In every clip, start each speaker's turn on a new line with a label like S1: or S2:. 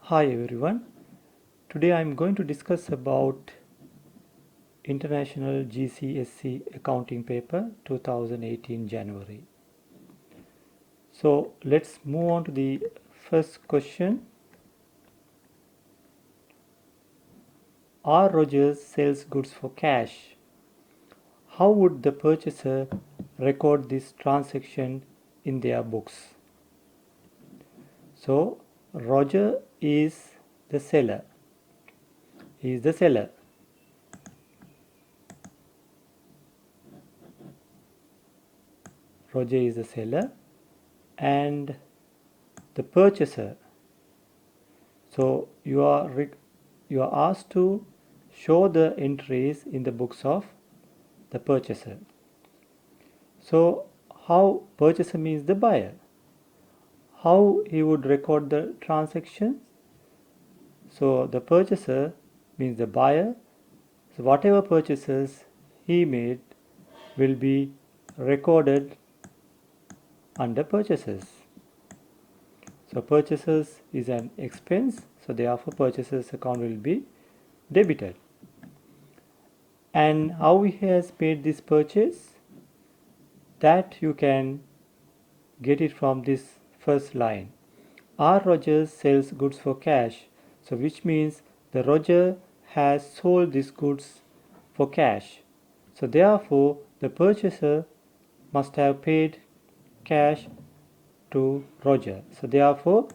S1: Hi everyone. Today I am going to discuss about International GCSE Accounting Paper 2018 January. So let's move on to the first question. R. Rogers sells goods for cash. How would the purchaser record this transaction in their books? So Roger is the seller. He is the seller. Roger is the seller and the purchaser. So you are asked to show the entries in the books of the purchaser. So how purchaser means the buyer. How he would record the transactions? So the purchaser means the buyer. So whatever purchases he made will be recorded under purchases. So purchases is an expense, so therefore purchases account will be debited. And how he has made this purchase? That you can get it from this first line. R. Rogers sells goods for cash. So which means the Roger has sold these goods for cash. So therefore the purchaser must have paid cash to Roger. So therefore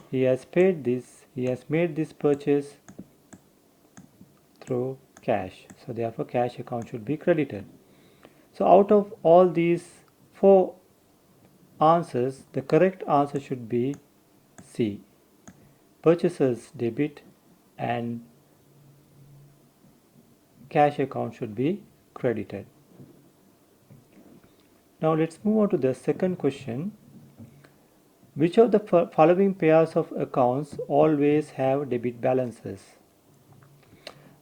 S1: he has made this purchase through cash. So therefore cash account should be credited. So out of all these four answers, the correct answer should be C. Purchases debit and cash account should be credited. Now let's move on to the second question. Which of the following pairs of accounts always have debit balances?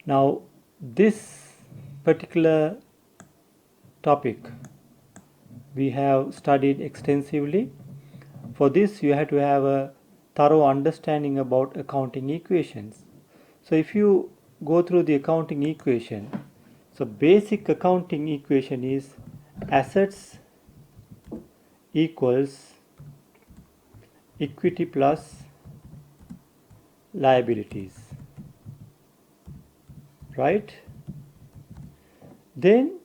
S1: Now this particular topic we have studied extensively. For this you have to have a thorough understanding about accounting equations. So if you go through the accounting equation, so basic accounting equation is assets equals equity plus liabilities, right? Then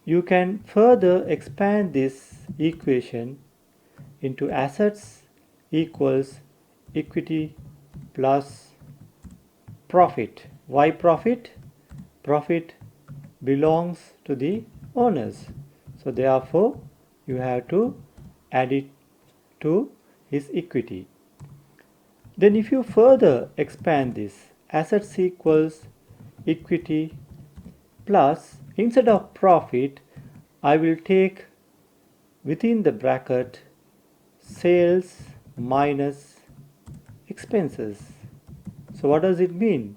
S1: you can further expand this equation into assets equals equity plus profit. Why profit? Profit belongs to the owners. So therefore you have to add it to his equity. Then if you further expand this, assets equals equity plus, instead of profit I will take within the bracket sales minus expenses. So what does it mean?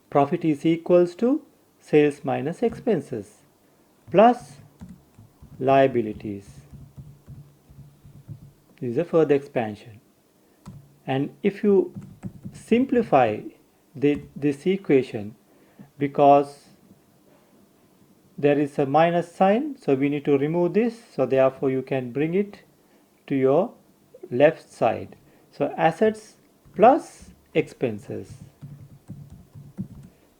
S1: Profit is equals to sales minus expenses plus liabilities. This is a further expansion. And if you simplify this equation, because there is a minus sign, so we need to remove this, so therefore you can bring it to your left side. So assets plus expenses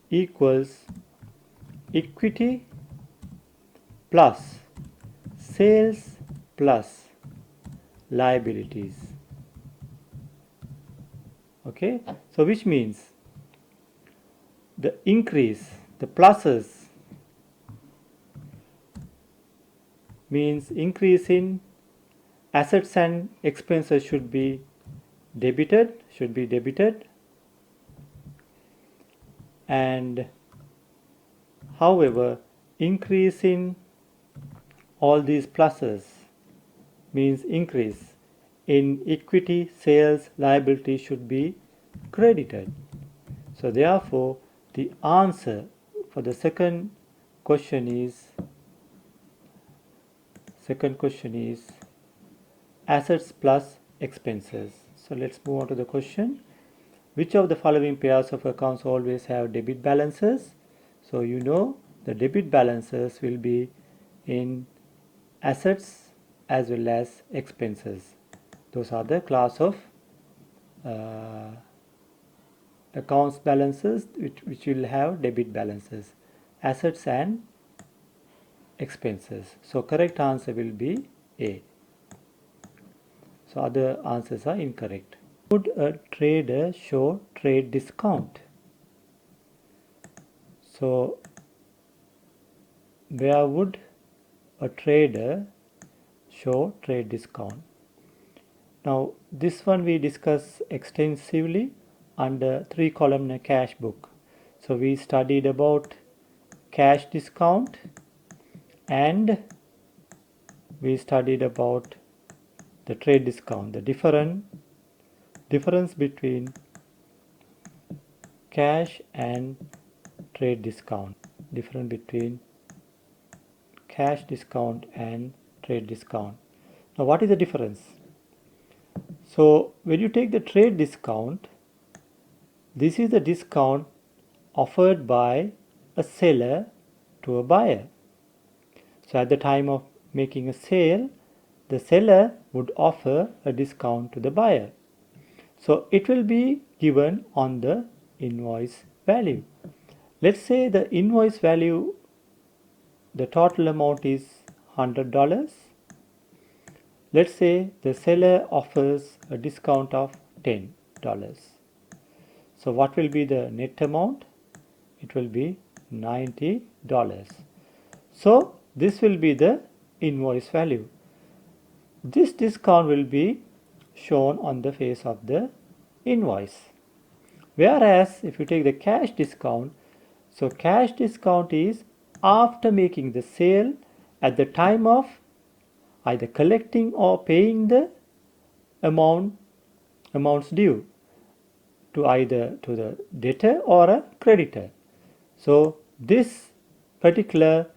S1: equals equity plus sales plus liabilities. Okay, so which means the increase, the pluses means increase in assets and expenses should be debited, and however increase in all these pluses means increase in equity, sales, liability should be credited. So therefore the answer for the second question is assets plus expenses. So let's move on to the question. Which of the following pairs of accounts always have debit balances? So you know the debit balances will be in assets as well as expenses. Those are the class of accounts balances which will have debit balances, assets and expenses. So correct answer will be A. So other answers are incorrect. Would a trader show trade discount? So where would a trader show trade discount? Now this one we discuss extensively under 3-columnar cash book. So we studied about cash discount and we studied about the trade discount, the difference between cash and trade discount, difference between cash discount and trade discount. Now what is the difference? So when you take the trade discount, this is the discount offered by a seller to a buyer. So at the time of making a sale, the seller would offer a discount to the buyer. So it will be given on the invoice value. Let's say the invoice value, the total amount is $100. Let's say the seller offers a discount of $10. So what will be the net amount? It will be $90. So this will be the invoice value. This discount will be shown on the face of the invoice. Whereas if you take the cash discount, so cash discount is after making the sale at the time of either collecting or paying the amounts due to either to the debtor or a creditor. So this particular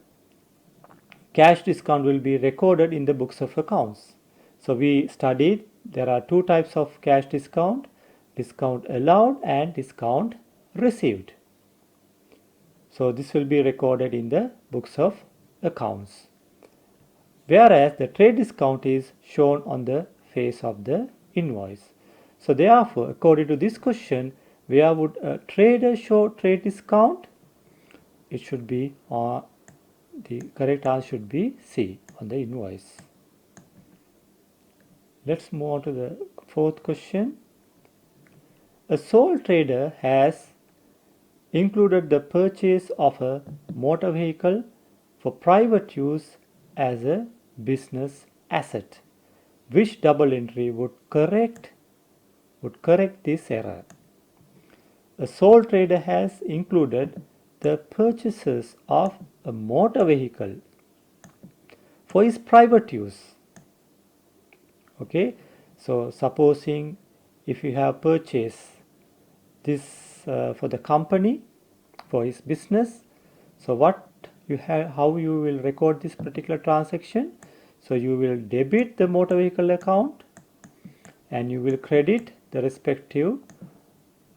S1: cash discount will be recorded in the books of accounts. So we studied there are two types of cash discount allowed and discount received. So this will be recorded in the books of accounts. Whereas the trade discount is shown on the face of the invoice. So therefore, according to this question, where would a trader show trade discount? It should be the correct answer should be C, on the invoice. Let's move on to the fourth question. A sole trader has included the purchase of a motor vehicle for private use as a business asset. Which double entry would correct this error? A sole trader has included the purchases of a motor vehicle for his private use. Okay, so supposing if you have purchased this for the company, for his business, so what you have, how you will record this particular transaction? So you will debit the motor vehicle account and you will credit the respective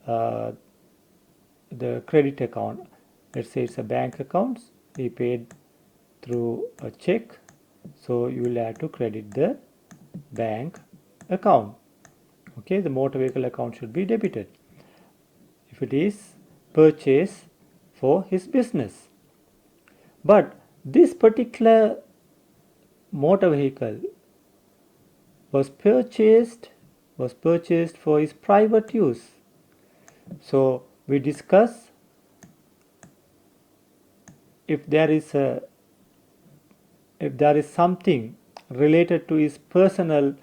S1: the credit account. Let's say it's a bank account, we paid through a check, so you will have to credit the bank account. Okay, the motor vehicle account should be debited if it is purchase for his business. But this particular motor vehicle was purchased for his private use. So we discuss if there is something related to his personal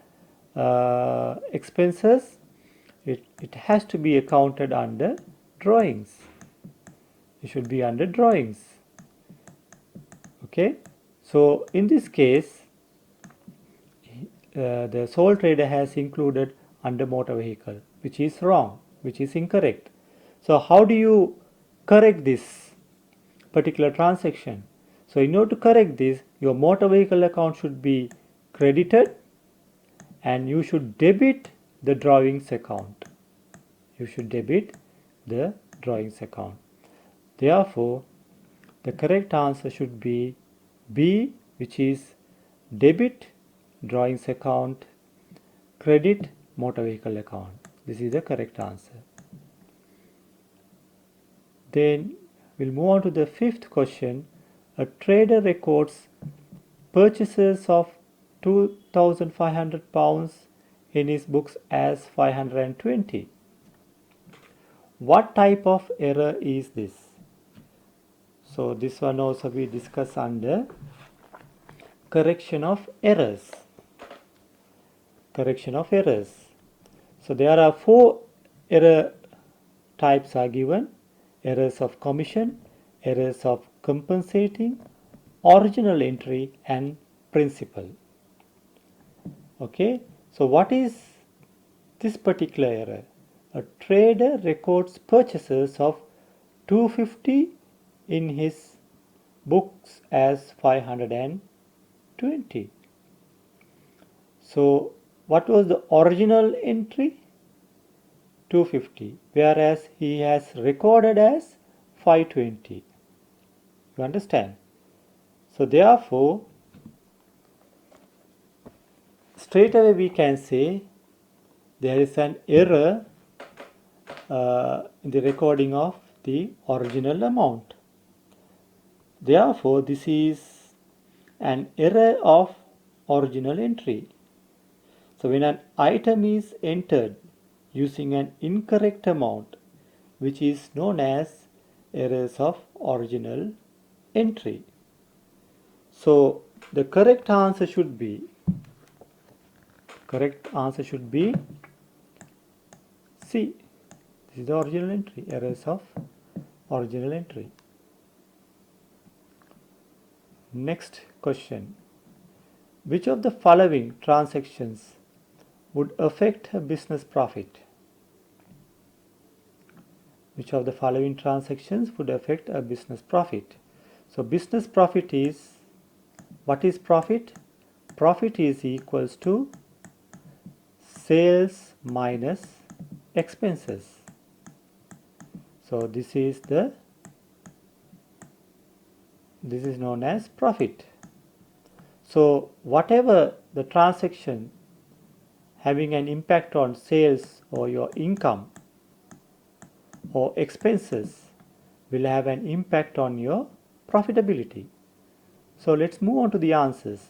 S1: expenses, it has to be accounted under drawings. It should be under drawings. Okay, so in this case the sole trader has included under motor vehicle, which is wrong, which is incorrect. So how do you correct this particular transaction? So in order to correct this, your motor vehicle account should be credited and you should debit the drawings account. You should debit the drawings account. Therefore, the correct answer should be B, which is debit drawings account, credit motor vehicle account. This is the correct answer. Then we'll move on to the fifth question. A trader records purchases of £2,500 in his books as 520. What type of error is this? So this one also we discuss under correction of errors. Correction of errors. So there are 4 error types are given: errors of commission, errors of compensating, original entry, and principal. Okay, so what is this particular error? A trader records purchases of 250 in his books as 520. So what was the original entry? 250, whereas he has recorded as 520. You understand? So therefore, straight away we can say there is an error in the recording of the original amount. Therefore, this is an error of original entry. So when an item is entered using an incorrect amount, which is known as errors of original entry. So the correct answer should be C. This is the original entry, errors of original entry. Next question. Which of the following transactions would affect a business profit? Which of the following transactions would affect a business profit? So business profit is, what is profit? Profit is equals to sales minus expenses. So this is known as profit. So whatever the transaction having an impact on sales or your income or expenses will have an impact on your profitability. So let's move on to the answers.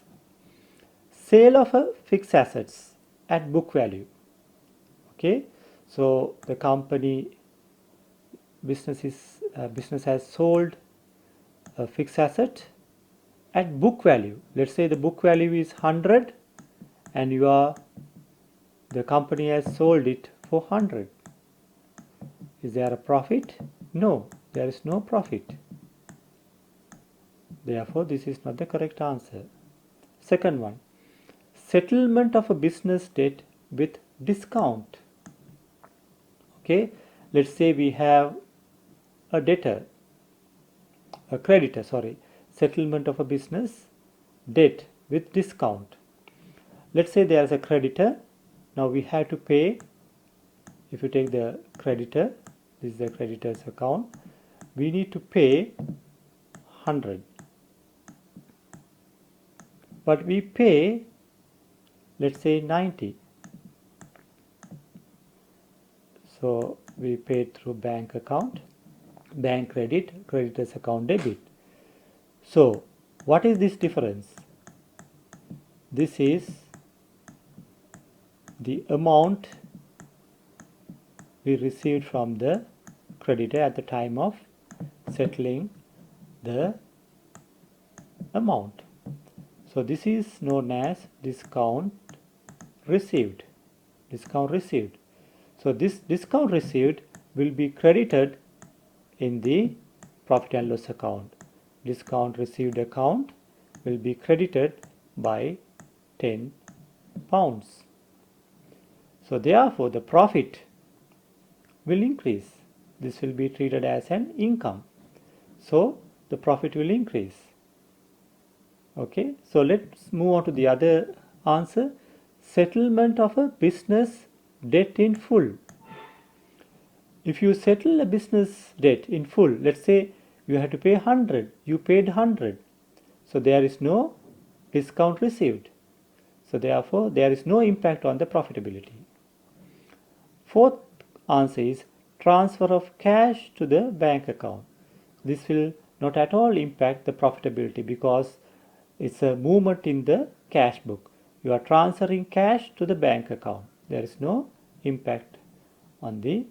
S1: Sale of a fixed assets at book value. Okay, so the business has sold a fixed asset at book value. Let's say the book value is 100 and the company has sold it for 100. Is there a profit? No, there is no profit. Therefore, this is not the correct answer. Second one, settlement of a business debt with discount. Okay, let's say we have a creditor, settlement of a business debt with discount. Let's say there is a creditor. Now we have to pay. If you take the creditor, this is the creditor's account, we need to pay 100. But we pay, let's say 90. So we paid through bank account, bank credit, creditor's account debit. So what is this difference? This is the amount we received from the creditor at the time of settling the amount. So this is known as discount received. So this discount received will be credited in the profit and loss account. Discount received account will be credited by £10. So therefore the profit will increase. This will be treated as an income. So the profit will increase. Okay, so let's move on to the other answer. Settlement of a business debt in full. If you settle a business debt in full, let's say you had to pay 100, you paid 100. So there is no discount received. So therefore, there is no impact on the profitability. Fourth answer is transfer of cash to the bank account. This will not at all impact the profitability because it's a movement in the cash book. You are transferring cash to the bank account. There is no impact on the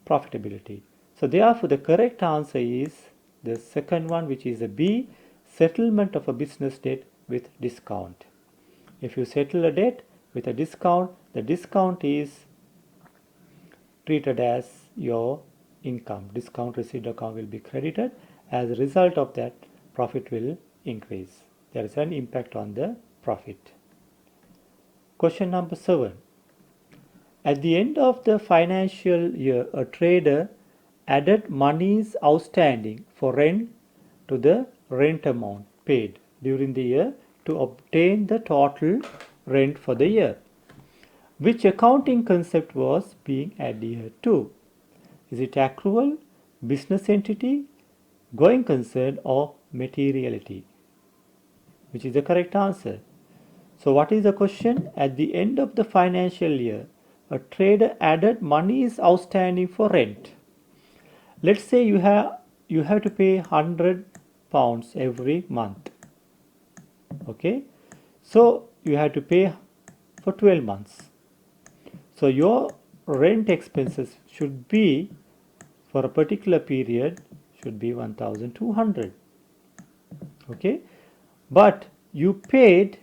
S1: profitability. So therefore, the correct answer is the second one, which is a B, settlement of a business debt with discount. If you settle a debt with a discount, the discount is treated as your income. Discount received account will be credited. As a result of that, profit will increase. There is an impact on the profit. Question number 7. At the end of the financial year, a trader added monies outstanding for rent to the rent amount paid during the year to obtain the total rent for the year. Which accounting concept was being adhered to? Is it accrual, business entity, going concern, or materiality? Which is the correct answer? So what is the question? At the end of the financial year, a trader added monies outstanding for rent. Let's say you have to pay £100 every month. Okay, so you have to pay for 12 months. So your rent expenses should be for a particular period should be 1,200. Okay, but you paid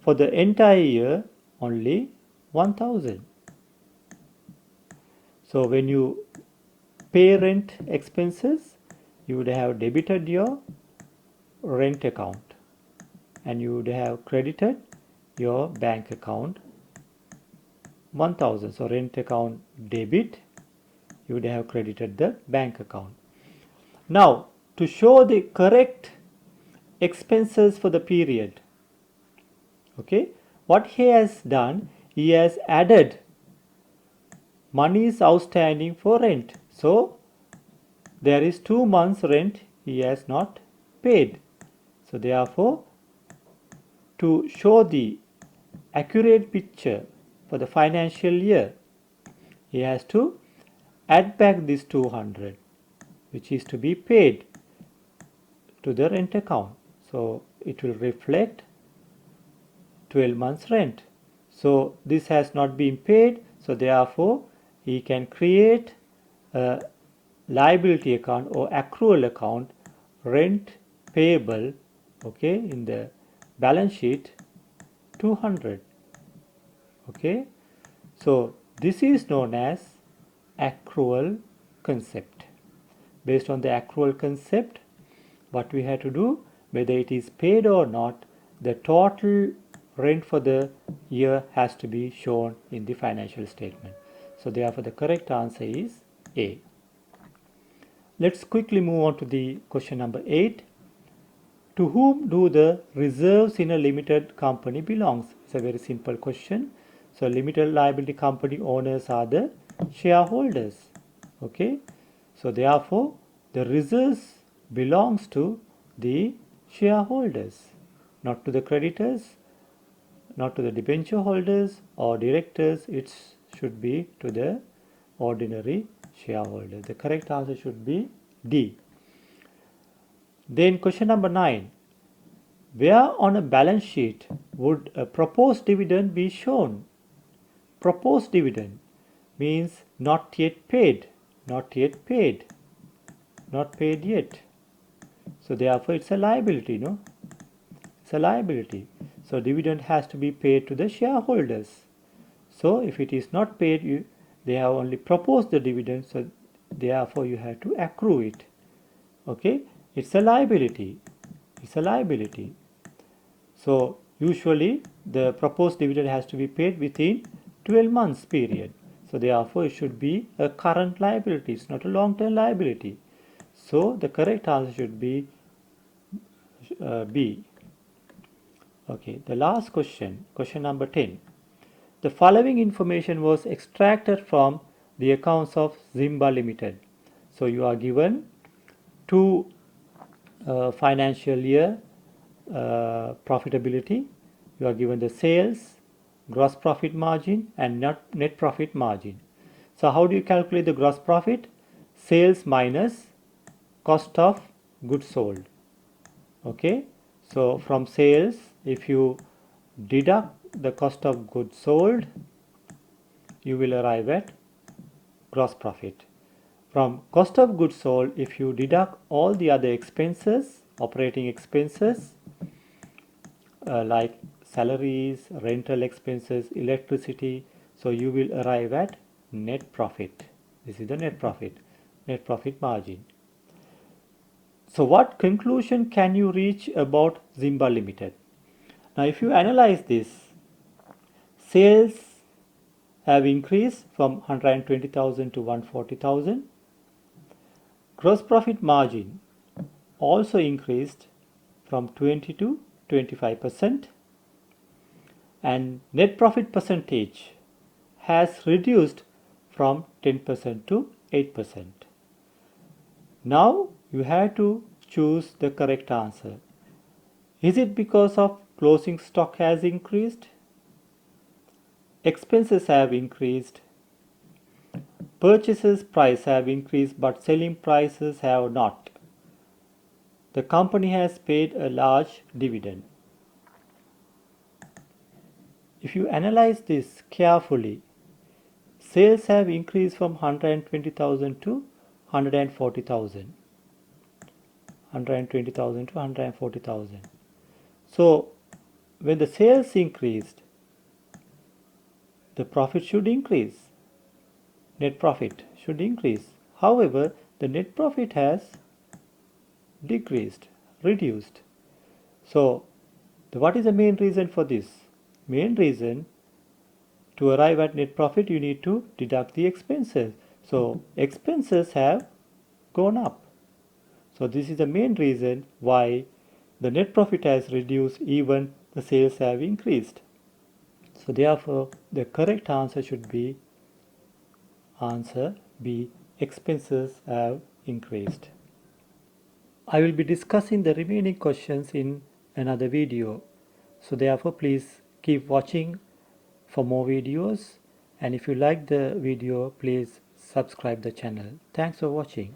S1: for the entire year only 1,000. So when you pay rent expenses, you would have debited your rent account and you would have credited your bank account 1,000. So rent account debit, you would have credited the bank account. Now to show the correct expenses for the period, okay, what he has done, he has added monies outstanding for rent. So there is 2 months rent he has not paid. So therefore, to show the accurate picture for the financial year, he has to add back this 200, which is to be paid to the rent account. So it will reflect 12 months rent. So this has not been paid, so therefore he can create a liability account or accrual account, rent payable, okay, in the balance sheet 200. Okay, so this is known as accrual concept. Based on the accrual concept, what we have to do, whether it is paid or not, the total rent for the year has to be shown in the financial statement. So therefore the correct answer is A. Let's quickly move on to the question number 8. To whom do the reserves in a limited company belongs? It's a very simple question. So limited liability company owners are the shareholders. Okay, so therefore the reserves belongs to the shareholders, not to the creditors, not to the debenture holders or directors. It should be to the ordinary shareholders. The correct answer should be D. Then question number 9. Where on a balance sheet would a proposed dividend be shown? Proposed dividend means not yet paid, not yet paid, not paid yet. So therefore it's a liability, no? It's a liability. So dividend has to be paid to the shareholders. So if it is not paid, they have only proposed the dividend, so therefore you have to accrue it. Okay, it's a liability. It's a liability. So usually the proposed dividend has to be paid within 12 months period. So therefore it should be a current liability. It's not a long-term liability. So the correct answer should be B. Okay, the last question, question number 10. The following information was extracted from the accounts of Zimba Limited. So you are given two financial year profitability. You are given the sales, gross profit margin and net profit margin. So how do you calculate the gross profit? Sales minus cost of goods sold. Okay, so from sales, if you deduct the cost of goods sold, you will arrive at gross profit. From cost of goods sold, if you deduct all the other expenses, operating expenses like salaries, rental expenses, electricity, so you will arrive at net profit. This is the net profit margin. So what conclusion can you reach about Zimba Limited? Now if you analyze this, sales have increased from 120,000 to 140,000. Gross profit margin also increased from 20 to 25%, and net profit percentage has reduced from 10% to 8%. Now you have to choose the correct answer. Is it because of closing stock has increased? Expenses have increased. Purchases price have increased but selling prices have not. The company has paid a large dividend. If you analyze this carefully, sales have increased from 120,000 to 140,000. 120,000 to 140,000. So when the sales increased, the profit should increase. Net profit should increase. However, the net profit has decreased, reduced. So what is the main reason for this? Main reason, to arrive at net profit you need to deduct the expenses. So expenses have gone up. So this is the main reason why the net profit has reduced even the sales have increased. So therefore the correct answer should be answer B, expenses have increased. I will be discussing the remaining questions in another video. So therefore please keep watching for more videos, and if you like the video please subscribe the channel. Thanks for watching.